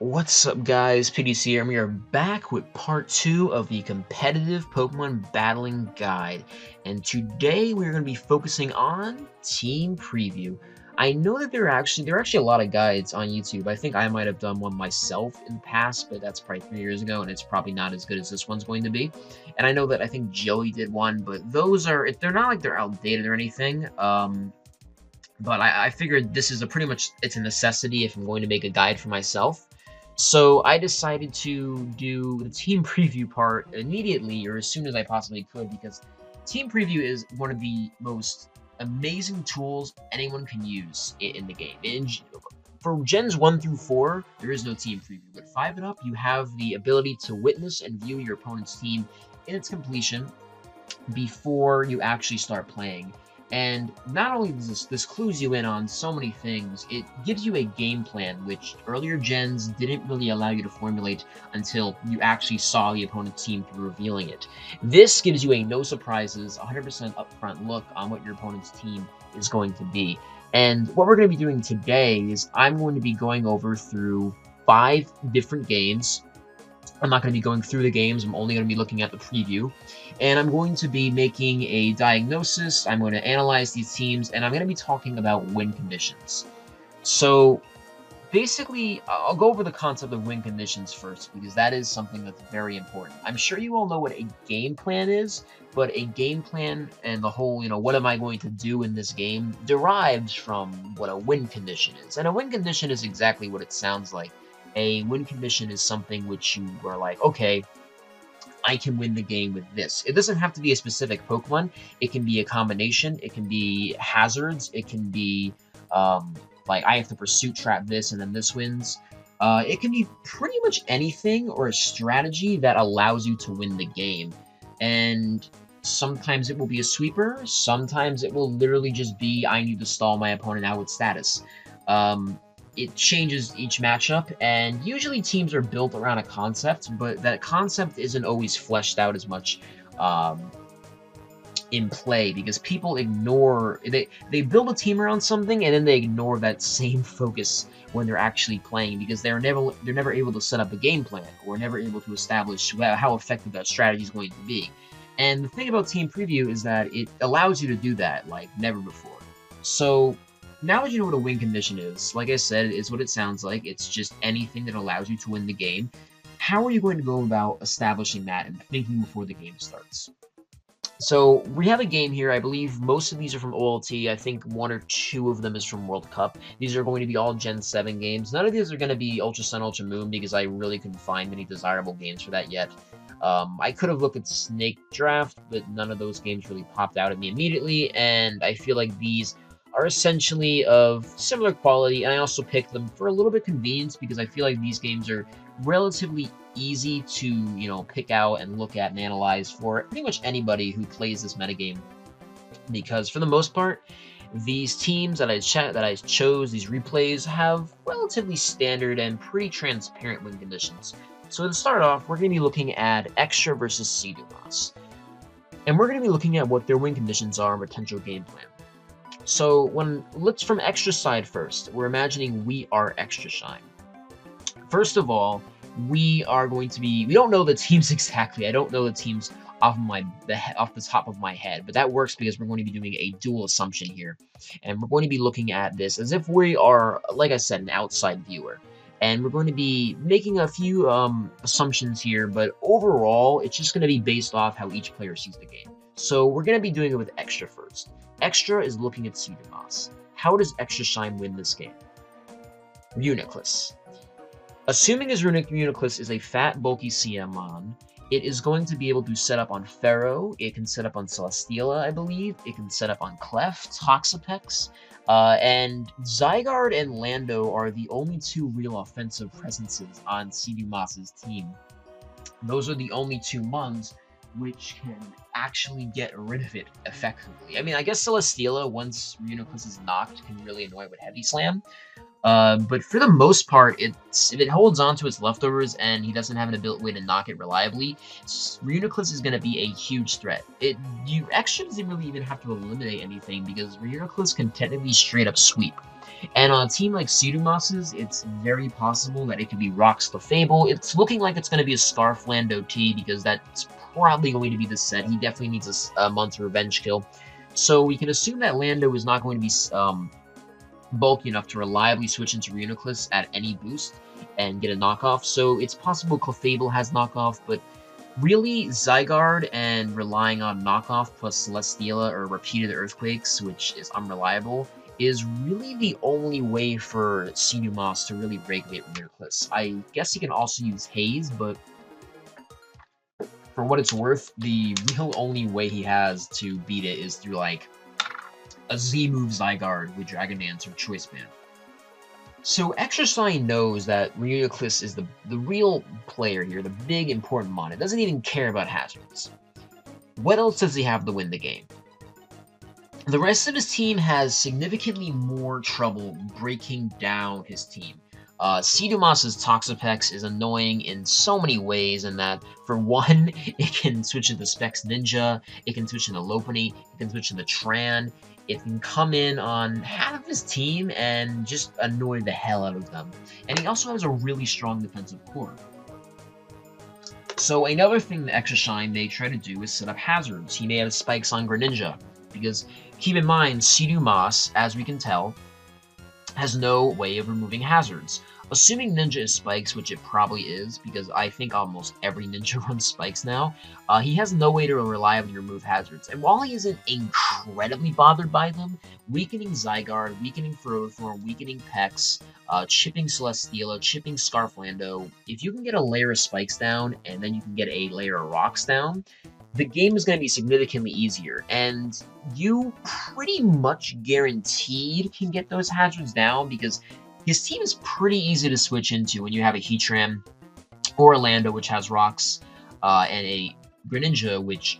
What's up, guys? PDC here, and we are back with part 2 of the competitive Pokemon battling guide. And today we're going to be focusing on team preview. I know that there are actually a lot of guides on YouTube. I think I might have done one myself in the past, but that's probably 3 years ago, and it's probably not as good as this one's going to be. And I know that I think Joey did one, but those are, they're not like they're outdated or anything. But I figured this is it's a necessity if I'm going to make a guide for myself. So I decided to do the team preview part immediately, or as soon as I possibly could, because team preview is one of the most amazing tools anyone can use in the game. For gens 1 through 4, there is no team preview, but 5 and up, you have the ability to witness and view your opponent's team in its completion before you actually start playing. And not only does this clues you in on so many things, it gives you a game plan, which earlier gens didn't really allow you to formulate until you actually saw the opponent's team through revealing it. This gives you a no surprises, 100% upfront look on what your opponent's team is going to be. And what we're going to be doing today is I'm going to be going over through 5 different games. I'm not going to be going through the games, I'm only going to be looking at the preview. And I'm going to be making a diagnosis, I'm going to analyze these teams, and I'm going to be talking about win conditions. So, basically, I'll go over the concept of win conditions first, because that is something that's very important. I'm sure you all know what a game plan is, but a game plan and the whole, what am I going to do in this game, derives from what a win condition is. And a win condition is exactly what it sounds like. A win condition is something which you are like, okay, I can win the game with this. It doesn't have to be a specific Pokemon. It can be a combination. It can be hazards. It can be, like, I have to pursuit trap this and then this wins. It can be pretty much anything or a strategy that allows you to win the game. And sometimes it will be a sweeper. Sometimes it will literally just be, I need to stall my opponent out with status. It changes each matchup, and usually teams are built around a concept, but that concept isn't always fleshed out as much in play, because people ignore, they build a team around something and then they ignore that same focus when they're actually playing, because they're never able to set up a game plan, or never able to establish how effective that strategy is going to be. And the thing about team preview is that it allows you to do that like never before. So now that you know what a win condition is, like I said, it's what it sounds like. It's just anything that allows you to win the game. How are you going to go about establishing that and thinking before the game starts? So we have a game here. I believe most of these are from OLT. I think 1 or 2 of them is from World Cup. These are going to be all Gen 7 games. None of these are going to be Ultra Sun, Ultra Moon, because I really couldn't find any desirable games for that yet. I could have looked at Snake Draft, but none of those games really popped out at me immediately, and I feel like these are essentially of similar quality, and I also picked them for a little bit of convenience, because I feel like these games are relatively easy to, pick out and look at and analyze for pretty much anybody who plays this metagame. Because for the most part, these teams that I chose, these replays, have relatively standard and pretty transparent win conditions. So to start off, we're going to be looking at Extra versus Cedar Boss. And we're going to be looking at what their win conditions are and potential game plan. So let's from Extra side first. We're imagining we are Extra Shine. First of all, we don't know the teams exactly. I don't know the teams off the top of my head, but that works because we're going to be doing a dual assumption here. And we're going to be looking at this as if we are, like I said, an outside viewer. And we're going to be making a few assumptions here, but overall, it's just going to be based off how each player sees the game. So we're going to be doing it with Extra first. Extra is looking at Cedar Boss. How does Extra Shine win this game? Uniclus. Assuming his Uniclus is a fat, bulky CMon, it is going to be able to set up on Pharaoh, it can set up on Celesteela, I believe, it can set up on Clef, Toxapex, and Zygarde and Lando are the only 2 real offensive presences on Cedar Boss's team. Those are the only 2 Mons which can actually get rid of it effectively. I mean, I guess Celesteela, once Uniclus is knocked, can really annoy with Heavy Slam, But for the most part, if it holds on to its leftovers and he doesn't have an way to knock it reliably, Reuniclus is going to be a huge threat. You actually doesn't really even have to eliminate anything because Reuniclus can technically straight up sweep. And on a team like Cedar Boss's, it's very possible that it could be Rock's the Fable. It's looking like it's going to be a Scarfland OT because that's probably going to be the set. He definitely needs a month's revenge kill. So we can assume that Lando is not going to be bulky enough to reliably switch into Reuniclus at any boost and get a knockoff. So it's possible Clefable has knockoff, but really Zygarde and relying on knockoff plus Celesteela or repeated Earthquakes, which is unreliable, is really the only way for Senumas to really regulate Reuniclus. I guess he can also use Haze, but for what it's worth, the real only way he has to beat it is through, like, a Z-move Zygarde with Dragon Dance or Choice Band. So Extra Shine knows that Reuniclus is the real player here, the big important mon. It doesn't even care about hazards. What else does he have to win the game? The rest of his team has significantly more trouble breaking down his team. Sedumas's Toxapex is annoying in so many ways in that, for one, it can switch into Specs Ninja, it can switch into Lopunny, it can switch into Tran, it can come in on half of his team and just annoy the hell out of them. And he also has a really strong defensive core. So another thing the Extra Shine may try to do is set up hazards. He may have spikes on Greninja, because keep in mind, Sedumas, as we can tell, has no way of removing hazards. Assuming Ninja is spikes, which it probably is, because I think almost every Ninja runs spikes now, he has no way to reliably remove hazards. And while he isn't incredibly bothered by them, weakening Zygarde, weakening Ferrothorn, weakening Pex, chipping Celesteela, chipping Scarflando, if you can get a layer of spikes down, and then you can get a layer of rocks down, the game is going to be significantly easier, and you pretty much guaranteed can get those hazards down because his team is pretty easy to switch into when you have a Heatran or a Lando, which has rocks, and a Greninja, which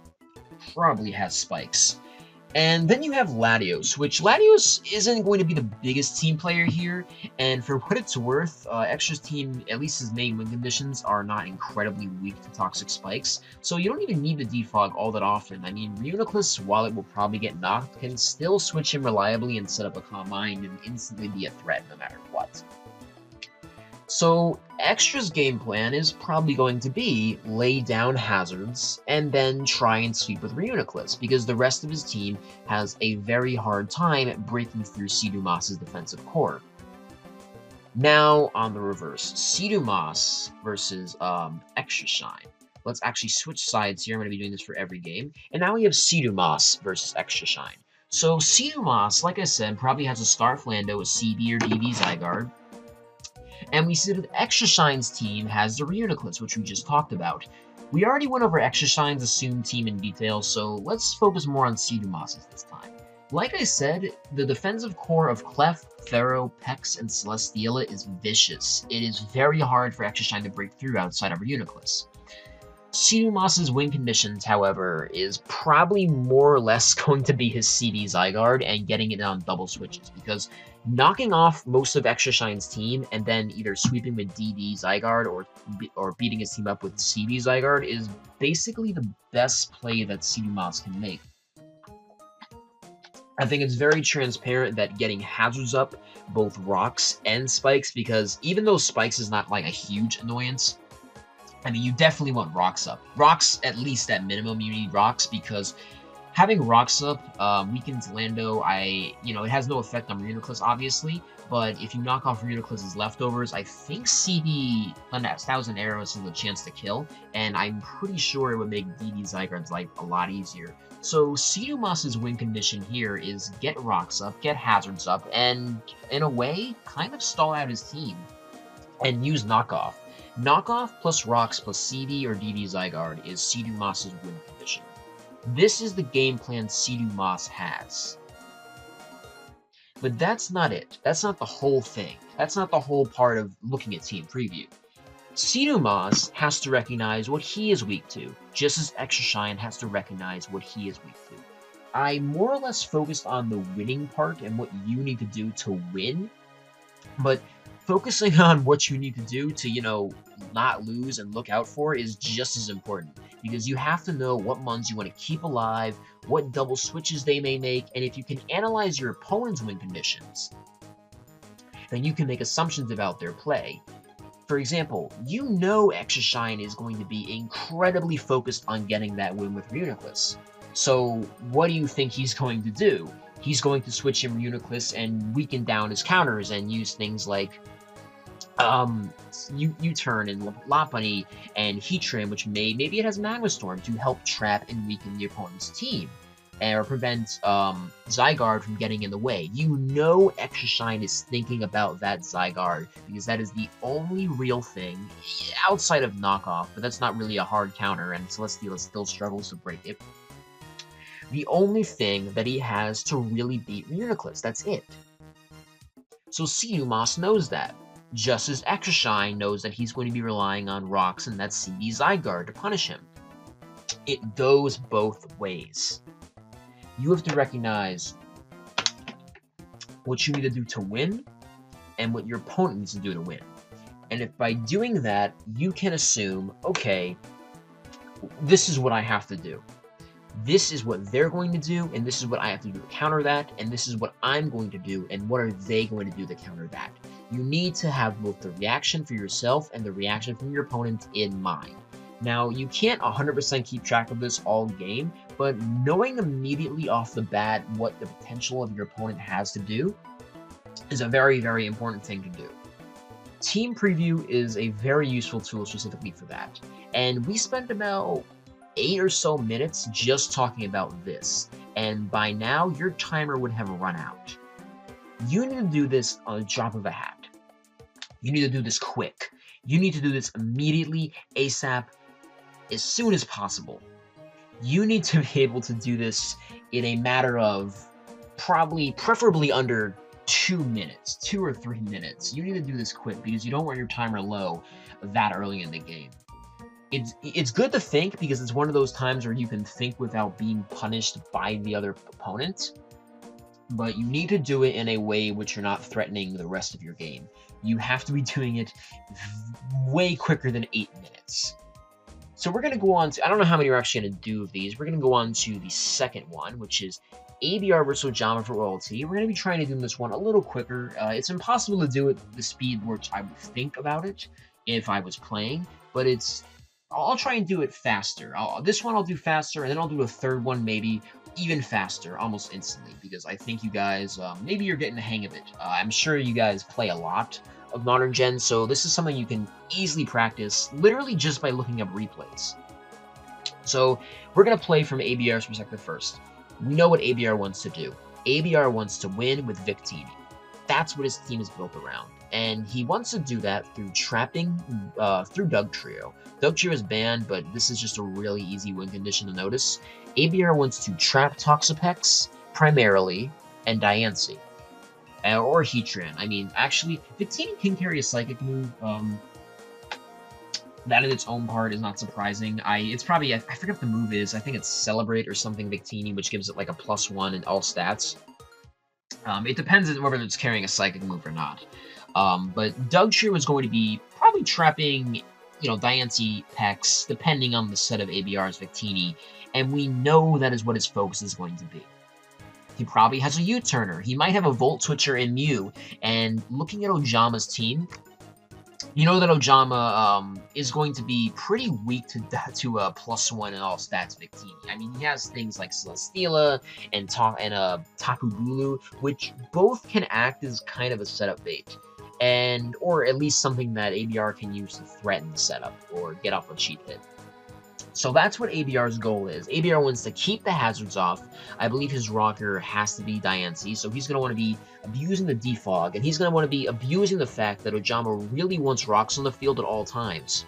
probably has spikes. And then you have Latios, which Latios isn't going to be the biggest team player here, and for what it's worth, Extra's team, at least his main win conditions, are not incredibly weak to toxic spikes, so you don't even need to defog all that often. I mean, Reuniclus, while it will probably get knocked, can still switch him reliably and set up a Calm Mind and instantly be a threat no matter what. So Extra's game plan is probably going to be lay down hazards and then try and sweep with Reuniclus, because the rest of his team has a very hard time breaking through Sedumas' defensive core. Now on the reverse, Sedumas versus Extra Shine. Let's actually switch sides here. I'm going to be doing this for every game. And now we have Sedumas versus Extra Shine. So Sedumas, like I said, probably has a Scarflando, a CB or DV Zygarde. And we see that Extra Shine's team has the Reuniclus, which we just talked about. We already went over Extra Shine's assumed team in detail, so let's focus more on Sedumas's this time. Like I said, the defensive core of Clef, Pharaoh, Pex, and Celesteela is vicious. It is very hard for Extra Shine to break through outside of Reuniclus. Sedumas's win conditions, however, is probably more or less going to be his CB Zygarde and getting it on double switches, because knocking off most of Extra Shine's team and then either sweeping with DD Zygarde or beating his team up with CB Zygarde is basically the best play that Sedumas can make. I think it's very transparent that getting hazards up, both rocks and spikes, because even though spikes is not like a huge annoyance, I mean, you definitely want rocks up. Rocks, at least at minimum, you need rocks, because having rocks up weakens Lando. It has no effect on Reuniclus, obviously, but if you knock off Reuniclus's leftovers, I think CB 1000 Arrows has a chance to kill, and I'm pretty sure it would make DD Zygarde's life a lot easier. So Sedumas's win condition here is get rocks up, get hazards up, and in a way, kind of stall out his team and use knockoff. Knockoff plus rocks plus CB or DD Zygarde is Sedumas's win condition. This is the game plan Sedumas has. But that's not it. That's not the whole thing. That's not the whole part of looking at team preview. Sedumas has to recognize what he is weak to, just as Extra Shine has to recognize what he is weak to. I more or less focused on the winning part and what you need to do to win, But focusing on what you need to do to, not lose and look out for is just as important, because you have to know what mons you want to keep alive, what double switches they may make, and if you can analyze your opponent's win conditions, then you can make assumptions about their play. For example, you know Extra Shine is going to be incredibly focused on getting that win with Reuniclus. So what do you think he's going to do? He's going to switch in Reuniclus and weaken down his counters and use things like U-turn and Lopunny and Heatran, which maybe it has Magma Storm to help trap and weaken the opponent's team, or prevent Zygarde from getting in the way. You know Extra Shine is thinking about that Zygarde, because that is the only real thing, outside of knockoff, but that's not really a hard counter, and Celesteela still struggles to break it. The only thing that he has to really beat Reuniclus, that's it. So Moss knows that, just as Extra Shine knows that he's going to be relying on Rocks and that CD Zygarde to punish him. It goes both ways. You have to recognize what you need to do to win and what your opponent needs to do to win. And if by doing that, you can assume, okay, this is what I have to do. This is what they're going to do, and this is what I have to do to counter that, and this is what I'm going to do, and what are they going to do to counter that. You need to have both the reaction for yourself and the reaction from your opponent in mind. Now, you can't 100% keep track of this all game, but knowing immediately off the bat what the potential of your opponent has to do is a very, very important thing to do. Team Preview is a very useful tool specifically for that, and we spent about 8 or so minutes just talking about this, and by now your timer would have run out. You need to do this on a drop of a hat. You need to do this quick. You need to do this immediately, ASAP, as soon as possible. You need to be able to do this in a matter of preferably under 2 minutes, 2 or 3 minutes. You need to do this quick because you don't want your timer low that early in the game. It's good to think, because it's one of those times where you can think without being punished by the other opponent, but you need to do it in a way which you're not threatening the rest of your game. You have to be doing it way quicker than 8 minutes. So we're going to go on to, I don't know how many we're actually going to do of these. We're going to go on to the second one, which is ABR versus Ojama for royalty. We're going to be trying to do this one a little quicker. It's impossible to do it the speed which I would think about it if I was playing, but I'll try and do it faster. This one I'll do faster, and then I'll do a third one maybe even faster, almost instantly, because I think you guys, maybe you're getting the hang of it. I'm sure you guys play a lot of Modern Gen, so this is something you can easily practice, literally just by looking up replays. So we're going to play from ABR's perspective first. We know what ABR wants to do. ABR wants to win with Victini. That's what his team is built around. And he wants to do that through trapping, through Dugtrio. Dugtrio is banned, but this is just a really easy win condition to notice. ABR wants to trap Toxapex, primarily, and Diancie. Or Heatran. I mean, actually, Victini can carry a Psychic move. That in its own part is not surprising. It's probably, I forget what the move is. I think it's Celebrate or something Victini, which gives it like a +1 in all stats. It depends on whether it's carrying a Psychic move or not. But Dugtrio is going to be probably trapping, Diancie Pex, depending on the set of ABR's Victini, and we know that is what his focus is going to be. He probably has a U-turner. He might have a Volt Switcher in Mew, and looking at Ojama's team, you know that Ojama is going to be pretty weak to a +1 in all stats Victini. I mean, he has things like Celesteela and Tapu Bulu, which both can act as kind of a setup bait, or at least something that ABR can use to threaten the setup or get off a cheat hit. So that's what ABR's goal is. ABR wants to keep the hazards off. I believe his rocker has to be Diancie, so he's going to want to be abusing the defog, and he's going to want to be abusing the fact that Ojama really wants rocks on the field at all times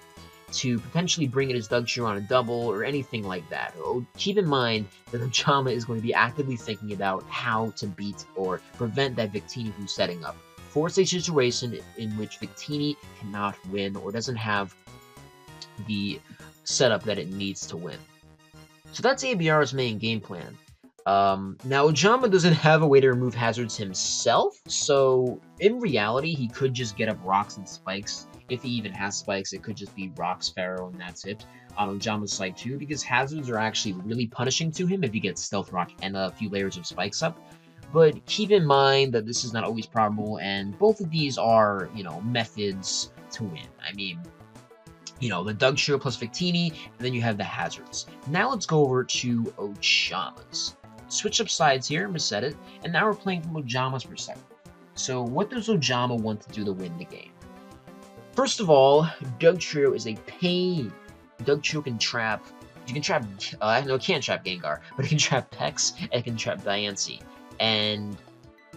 to potentially bring in his Dugtrio on a double or anything like that. Keep in mind that Ojama is going to be actively thinking about how to beat or prevent that Victini from setting up. Force a situation in which Victini cannot win or doesn't have the setup that it needs to win. So that's ABR's main game plan. Now Ojama doesn't have a way to remove hazards himself, so in reality, he could just get up rocks and spikes. If he even has spikes, it could just be rocks, Pharaoh, and that's it on Ojama's side too, because hazards are actually really punishing to him if he gets stealth rock and a few layers of spikes up. But keep in mind that this is not always probable, and both of these are, methods to win. I mean, the Doug Trio plus Victini, and then you have the hazards. Now let's go over to Ojama's. Switch up sides here, reset it, and now we're playing from Ojama's perspective. So what does Ojama want to do to win the game? First of all, Doug Trio is a pain. Doug Trio can trap, no, it can't trap Gengar, but it can trap Pex, and it can trap Diancie. And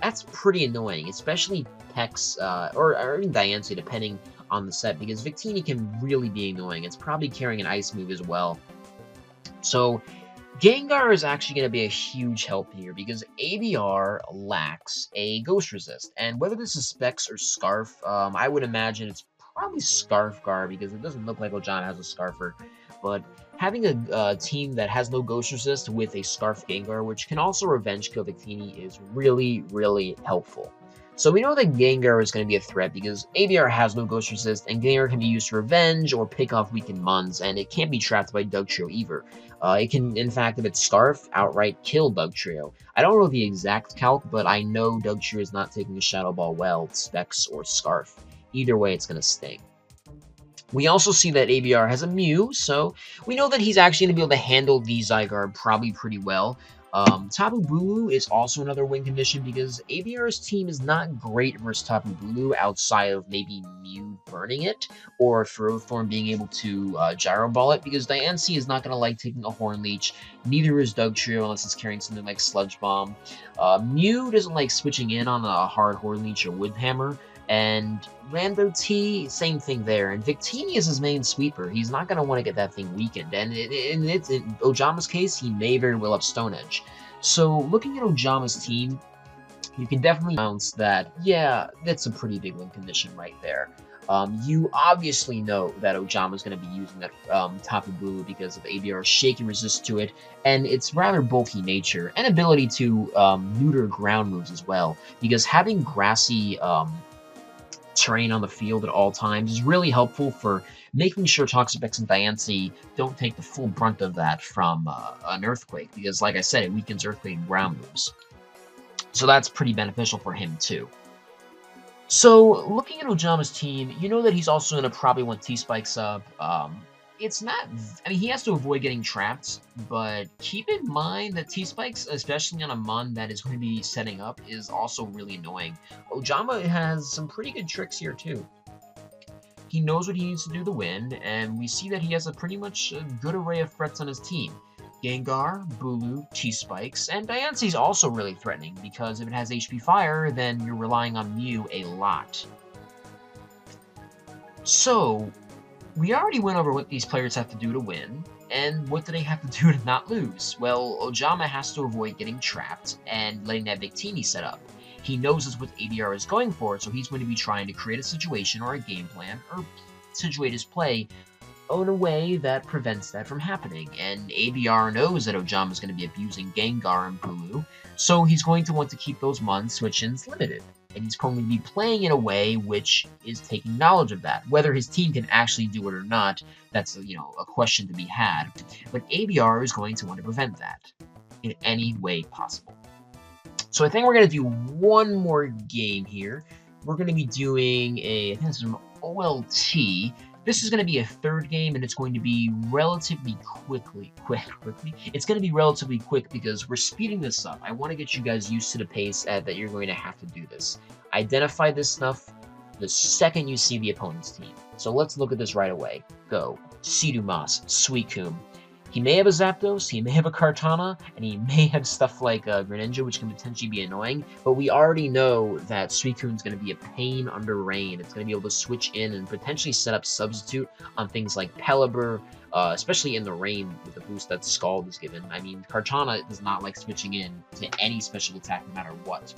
that's pretty annoying, especially Pex, or even Diancie, depending on the set, because Victini can really be annoying. It's probably carrying an ice move as well. So Gengar is actually going to be a huge help here, because ABR lacks a Ghost Resist. And whether this is Specs or Scarf, I would imagine it's probably Scarf Gar, because it doesn't look like Ojama has a Scarfer. But having a team that has no Ghost Resist with a Scarf Gengar, which can also Revenge Kill Victini, is really, really helpful. So we know that Gengar is going to be a threat because ABR has no Ghost Resist, and Gengar can be used to revenge or pick off weakened Muns, and it can't be trapped by Doug Trio either. It can, in fact, if it's Scarf, outright kill Doug Trio. I don't know the exact calc, but I know Doug Trio is not taking a Shadow Ball well, Specs, or Scarf. Either way, it's going to sting. We also see that ABR has a Mew, so we know that he's actually going to be able to handle the Zygarde probably pretty well. Tapu Bulu is also another win condition because ABR's team is not great versus Tapu Bulu outside of maybe Mew burning it or Ferrothorn being able to Gyro Ball it, because Diancie is not going to like taking a Horn Leech. Neither is Doug Trio unless it's carrying something like Sludge Bomb. Mew doesn't like switching in on a hard Horn Leech or Wood Hammer. And Rando T, same thing there. And Victini is his main sweeper. He's not going to want to get that thing weakened. And in Ojama's case, he may very well have Stone Edge. So looking at Ojama's team, you can definitely announce that, yeah, that's a pretty big win condition right there. You obviously know that Ojama is going to be using that Tapu Bulu because of ABR's shaking resist to it, and its rather bulky nature and ability to neuter ground moves as well. Because having grassy terrain on the field at all times is really helpful for making sure Toxapex and Diancie don't take the full brunt of that from an Earthquake, because like I said, it weakens Earthquake and ground moves. So that's pretty beneficial for him too. So looking at Ojama's team, you know that he's also going to probably want T-Spikes up. It's not, I mean, he has to avoid getting trapped, but keep in mind that T-Spikes, especially on a Mun that is going to be setting up, is also really annoying. Ojama has some pretty good tricks here, too. He knows what he needs to do to win, and we see that he has a pretty much good array of threats on his team. Gengar, Bulu, T-Spikes, and Diancie's also really threatening, because if it has HP Fire, then you're relying on Mew a lot. So we already went over what these players have to do to win, and what do they have to do to not lose? Well, Ojama has to avoid getting trapped and letting that Victini set up. He knows that's what ABR is going for, so he's going to be trying to create a situation or a game plan, or situate his play in a way that prevents that from happening. And ABR knows that Ojama is going to be abusing Gengar and Bulu, so he's going to want to keep those Mun switch-ins limited. And he's going to be playing in a way which is taking knowledge of that. Whether his team can actually do it or not, that's a question to be had. But ABR is going to want to prevent that in any way possible. So I think we're going to do one more game here. We're going to be doing I think this is an OLT. This is going to be a third game, and it's going to be relatively quickly. It's going to be relatively quick because we're speeding this up. I want to get you guys used to the pace that you're going to have to do this. Identify this stuff the second you see the opponent's team. So let's look at this right away. Go. Cedar Boss, Suicune. He may have a Zapdos, he may have a Kartana, and he may have stuff like Greninja, which can potentially be annoying, but we already know that Suicune's going to be a pain under rain. It's going to be able to switch in and potentially set up substitute on things like Pelipper, especially in the rain with the boost that Scald is given. I mean, Kartana does not like switching in to any special attack no matter what.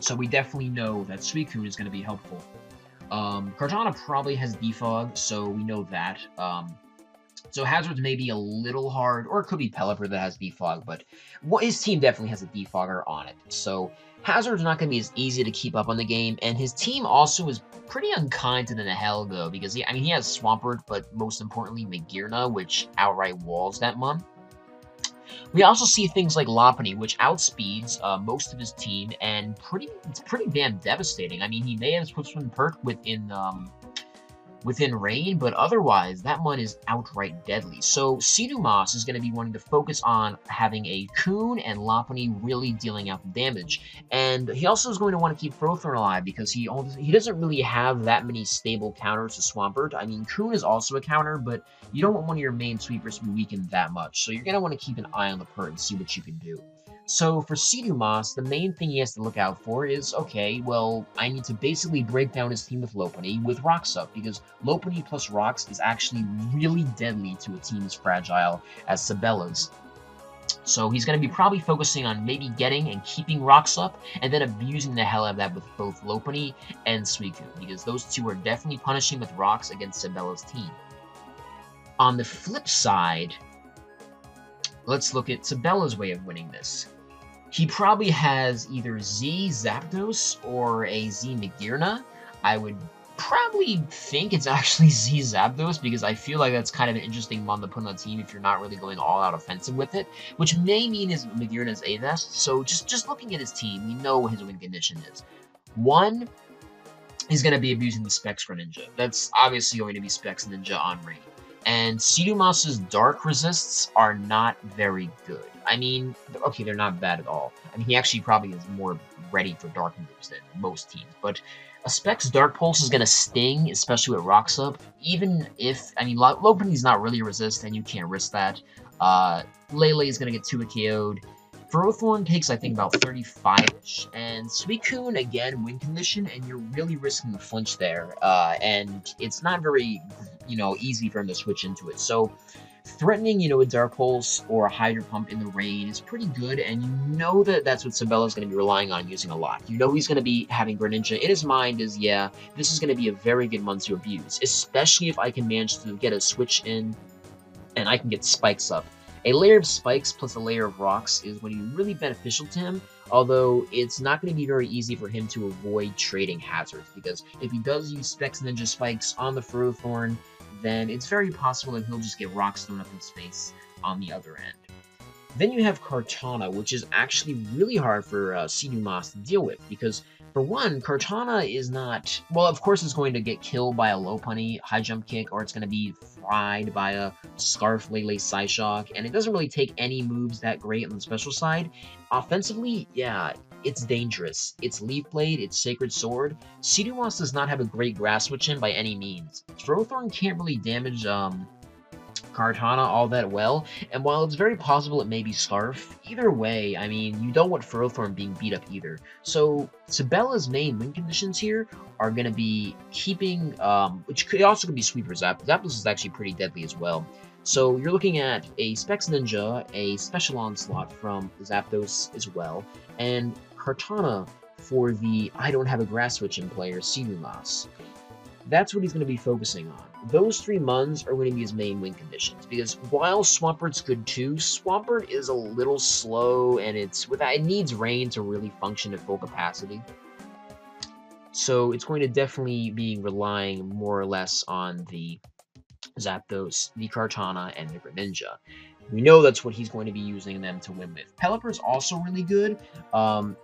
So we definitely know that Suicune is going to be helpful. Kartana probably has Defog, so we know that. So Hazard's may be a little hard, or it could be Pelipper that has Defog, but his team definitely has a Defogger on it. So Hazard's not going to be as easy to keep up on the game, and his team also is pretty unkind to the Nihilego, because he has Swampert, but most importantly Magearna, which outright walls that mon. We also see things like Lopunny, which outspeeds most of his team, and it's pretty damn devastating. I mean, he may have switched one perk within rain, but otherwise, that one is outright deadly. So Cedar Boss is going to be wanting to focus on having a Coon and Lopunny really dealing out the damage. And he also is going to want to keep Ferrothorn alive because he doesn't really have that many stable counters to Swampert. I mean, Coon is also a counter, but you don't want one of your main sweepers to be weakened that much. So you're going to want to keep an eye on the perk and see what you can do. So for Cedar Boss, the main thing he has to look out for is, okay, well, I need to basically break down his team with Lopunny with Rocks up, because Lopunny plus Rocks is actually really deadly to a team as fragile as Sabella's. So he's going to be probably focusing on maybe getting and keeping Rocks up, and then abusing the hell out of that with both Lopunny and Suicune, because those two are definitely punishing with Rocks against Sabella's team. On the flip side, let's look at Sabella's way of winning this. He probably has either Z Zapdos or a Z Magearna. I would probably think it's actually Z Zapdos, because I feel like that's kind of an interesting mon to put on the team if you're not really going all out offensive with it, which may mean his Magearna is A-Vest. So just looking at his team, we know what his win condition is. One, he's going to be abusing the Specs Greninja. That's obviously going to be Specs Ninja on Rain. And Cedar Boss's Dark resists are not very good. I mean, okay, they're not bad at all. I mean, he actually probably is more ready for Dark moves than most teams. But a Specs Dark Pulse is going to sting, especially with Rocks up. Even if, I mean, Lopunny's not really a resist, and you can't risk that. Lele is going to get 2 KO'd. Ferrothorn takes, I think, about 35-ish. And Suicune, again, win condition, and you're really risking the flinch there. And it's not very, easy for him to switch into it. So threatening, a Dark Pulse or a Hydro Pump in the rain is pretty good, and you know that that's what Sabella's going to be relying on using a lot. You know he's going to be having Greninja in his mind is, yeah, this is going to be a very good month to abuse, especially if I can manage to get a switch in and I can get spikes up. A layer of spikes plus a layer of rocks is going to be really beneficial to him, although it's not going to be very easy for him to avoid trading hazards, because if he does use Specs Ninja Spikes on the Ferrothorn, then it's very possible that he'll just get rocks thrown up in his face on the other end. Then you have Kartana, which is actually really hard for Cedar Boss to deal with, because for one, Kartana is not, well, of course it's going to get killed by a Lopunny High Jump Kick, or it's going to be fried by a Scarf Lele Psyshock, and it doesn't really take any moves that great on the special side. Offensively, yeah, it's dangerous. It's Leaf Blade, it's Sacred Sword. Cedar Boss does not have a great Grass Switch in by any means. Ferrothorn can't really damage Kartana all that well, and while it's very possible it may be Scarf, either way, I mean, you don't want Ferrothorn being beat up either. So Sabella's main win conditions here are going to be keeping, which could also be Sweeper Zapdos. Zapdos is actually pretty deadly as well. So you're looking at a Specs Ninja, a Special Onslaught from Zapdos as well, and Kartana for the I don't have a Grass Switch in player, Cedar Boss. That's what he's going to be focusing on. Those 3 Muns are going to be his main win conditions, because while Swampert's good too, Swampert is a little slow, and it needs rain to really function at full capacity. So it's going to definitely be relying more or less on the Zapdos, the Kartana, and the Greninja. We know that's what he's going to be using them to win with. Pelipper's also really good.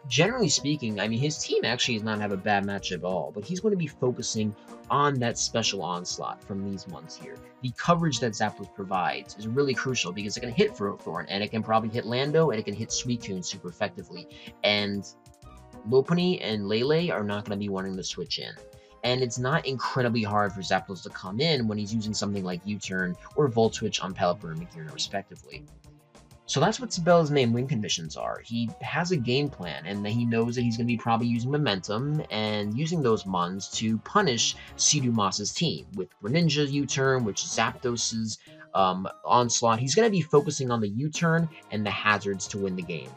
Generally speaking, I mean, his team actually does not have a bad match at all, but he's going to be focusing on that Special Onslaught from these ones here. The coverage that Zapdos provides is really crucial, because it can hit Ferrothorn, and it can probably hit Lando, and it can hit Suicune super effectively. And Lopunny and Lele are not going to be wanting to switch in. And it's not incredibly hard for Zapdos to come in when he's using something like U-Turn or Volt Switch on Pelipper and Magearna respectively. So that's what Sabella's main win conditions are. He has a game plan, and he knows that he's going to be probably using Momentum and using those Muns to punish Cedar Boss's team. With Greninja's U-Turn, which is Zapdos's Onslaught, he's going to be focusing on the U-Turn and the hazards to win the game.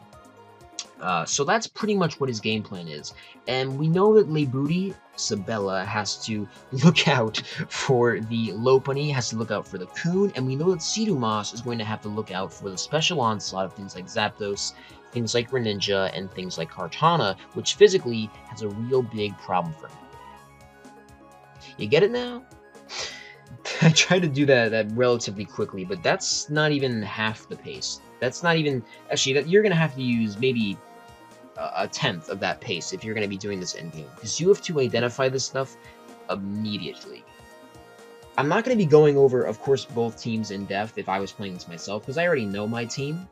So that's pretty much what his game plan is. And we know that Lebuti, Sabella, has to look out for the Lopunny, has to look out for the Coon, and we know that Cedar Boss is going to have to look out for the special onslaught of things like Zapdos, things like Greninja, and things like Kartana, which physically has a real big problem for him. You get it now? I tried to do that relatively quickly, but that's not even half the pace. That's not even... Actually, you're going to have to use maybe a tenth of that pace if you're going to be doing this endgame, because you have to identify this stuff immediately. I'm not going to be going over, of course, both teams in depth if I was playing this myself, because I already know my team,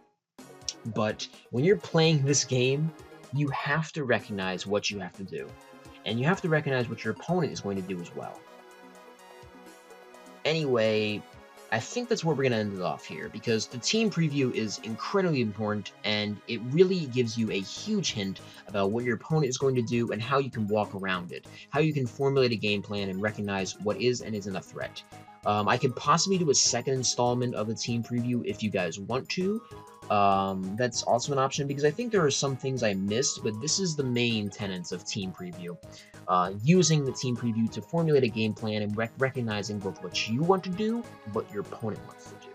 but when you're playing this game, you have to recognize what you have to do, and you have to recognize what your opponent is going to do as well. Anyway, I think that's where we're going to end it off here, because the team preview is incredibly important, and it really gives you a huge hint about what your opponent is going to do and how you can walk around it, how you can formulate a game plan and recognize what is and isn't a threat. I could possibly do a second installment of the team preview if you guys want to. That's also an option, because I think there are some things I missed, but this is the main tenets of team preview. Using the team preview to formulate a game plan and recognizing both what you want to do and what your opponent wants to do.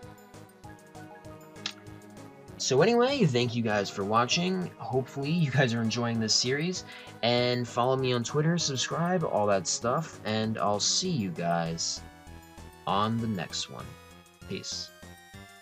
So anyway, thank you guys for watching. Hopefully you guys are enjoying this series, and follow me on Twitter, subscribe, all that stuff, and I'll see you guys on the next one. Peace.